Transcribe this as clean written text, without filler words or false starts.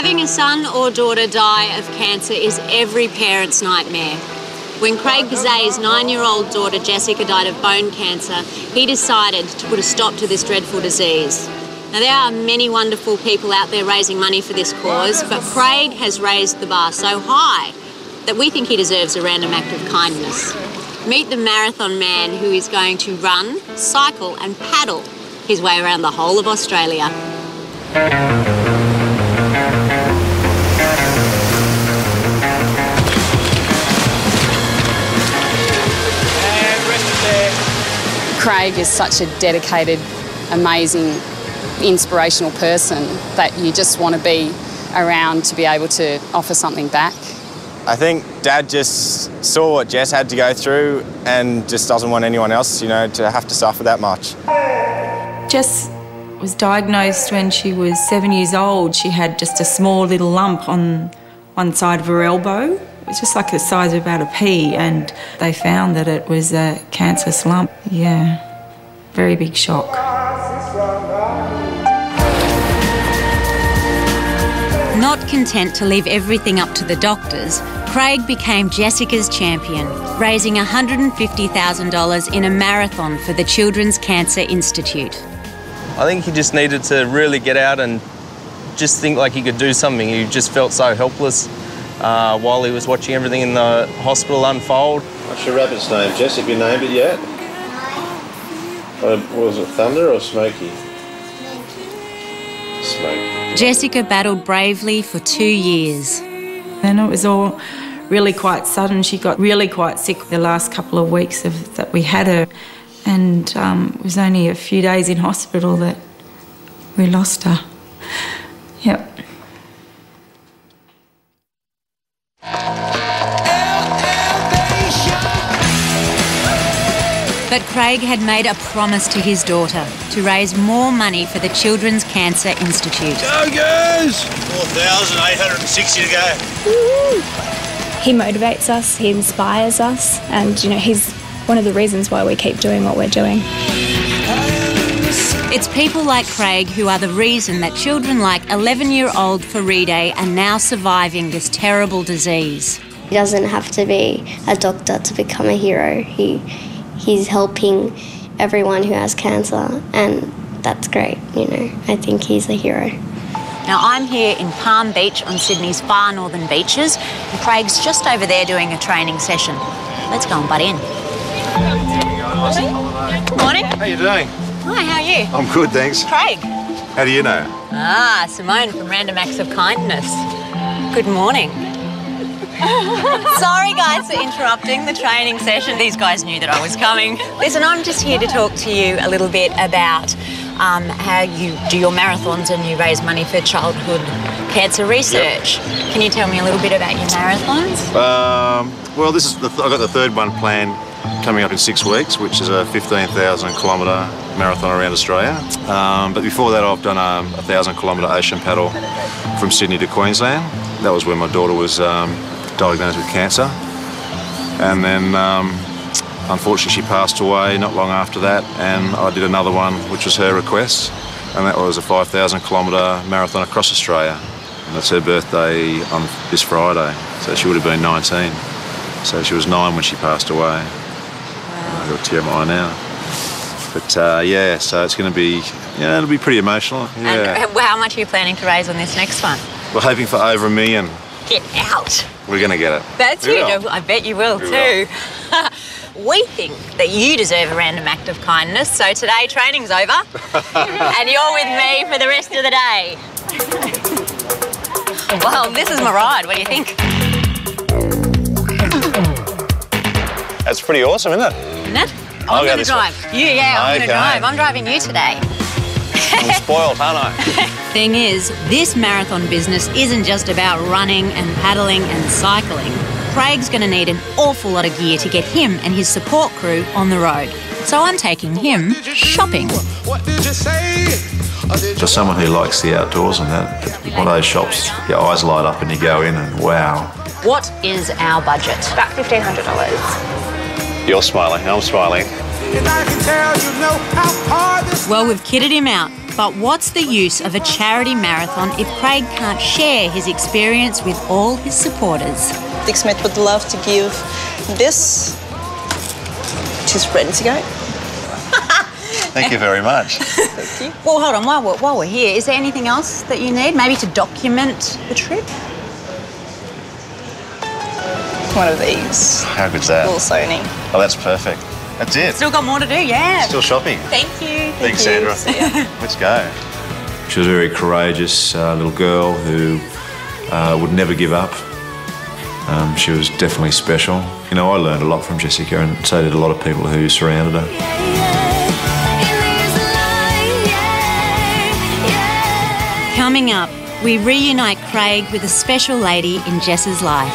Having a son or daughter die of cancer is every parent's nightmare. When Craig Goozee's 9-year-old daughter Jessica died of bone cancer, he decided to put a stop to this dreadful disease. Now, there are many wonderful people out there raising money for this cause, but Craig has raised the bar so high that we think he deserves a random act of kindness. Meet the marathon man who is going to run, cycle and paddle his way around the whole of Australia. Craig is such a dedicated, amazing, inspirational person that you just want to be around to be able to offer something back. I think Dad just saw what Jess had to go through and just doesn't want anyone else, you know, to have to suffer that much. Jess was diagnosed when she was 7 years old. She had just a small little lump on one side of her elbow. It was just like the size of about a pea, and they found that it was a cancerous lump. Yeah, very big shock. Not content to leave everything up to the doctors, Craig became Jessica's champion, raising $150,000 in a marathon for the Children's Cancer Institute. I think he just needed to really get out and just think like he could do something. He just felt so helpless while he was watching everything in the hospital unfold. What's your rabbit's name, Jess? Have you named it yet? Was it Thunder or Smokey? Smokey. Jessica battled bravely for 2 years. And it was all really quite sudden. She got really quite sick the last couple of weeks that we had her. And it was only a few days in hospital that we lost her. Yep. But Craig had made a promise to his daughter to raise more money for the Children's Cancer Institute. Go, girls! 4,860 to go. Woo! He motivates us, he inspires us, and, you know, he's one of the reasons why we keep doing what we're doing. It's people like Craig who are the reason that children like 11-year-old Faride are now surviving this terrible disease. He doesn't have to be a doctor to become a hero. He's helping everyone who has cancer, and that's great, you know. I think he's a hero. Now, I'm here in Palm Beach on Sydney's far northern beaches, and Craig's just over there doing a training session. Let's go and butt in. Good morning. How you doing? Hi, how are you? I'm good, thanks. Craig. How do you know? Ah, Simmone from Random Acts of Kindness. Good morning. Sorry, guys, for interrupting the training session. These guys knew that I was coming. Listen, I'm just here to talk to you a little bit about how you do your marathons and you raise money for childhood cancer research. Yep. Can you tell me a little bit about your marathons? Well, I've got the third one planned coming up in 6 weeks, which is a 15,000-kilometre marathon around Australia. But before that, I've done a 1,000-kilometre ocean paddle from Sydney to Queensland. That was when my daughter was diagnosed with cancer, and then unfortunately she passed away not long after that, and I did another one which was her request, and that was a 5,000-kilometre marathon across Australia, and that's her birthday on this Friday, so she would have been 19, so she was 9 when she passed away. I've got a tear in my eye now, but yeah, so it's going to be, yeah, it'll be pretty emotional. Yeah. And how much are you planning to raise on this next one? We're hoping for over $1 million. Get out. We're going to get it. That's huge. I bet you will too. We think that you deserve a random act of kindness, so today training's over and you're with me for the rest of the day. Well, this is my ride. What do you think? That's pretty awesome, isn't it? Isn't it? I'm going to drive. You, yeah, I'm going to drive. I'm driving you today. I'm spoiled, aren't I? Thing is, this marathon business isn't just about running and paddling and cycling. Craig's going to need an awful lot of gear to get him and his support crew on the road. So I'm taking him shopping. For someone who likes the outdoors and that, one of those shops, your eyes light up and you go in and wow. What is our budget? About $1,500. You're smiling, I'm smiling. Well, we've kitted him out. But what's the use of a charity marathon if Craig can't share his experience with all his supporters? Dick Smith would love to give this, which is ready to go. Thank you very much. Thank you. Well, hold on, while we're here, is there anything else that you need, maybe to document the trip? One of these. How good's that? Little Sony. Oh, that's perfect. That's it. Still got more to do, yeah. Still shopping. Thank you. Thanks, Sandra. See ya. Let's go. She was a very courageous little girl who would never give up. She was definitely special. You know, I learned a lot from Jessica, and so did a lot of people who surrounded her. Coming up, we reunite Craig with a special lady in Jess's life.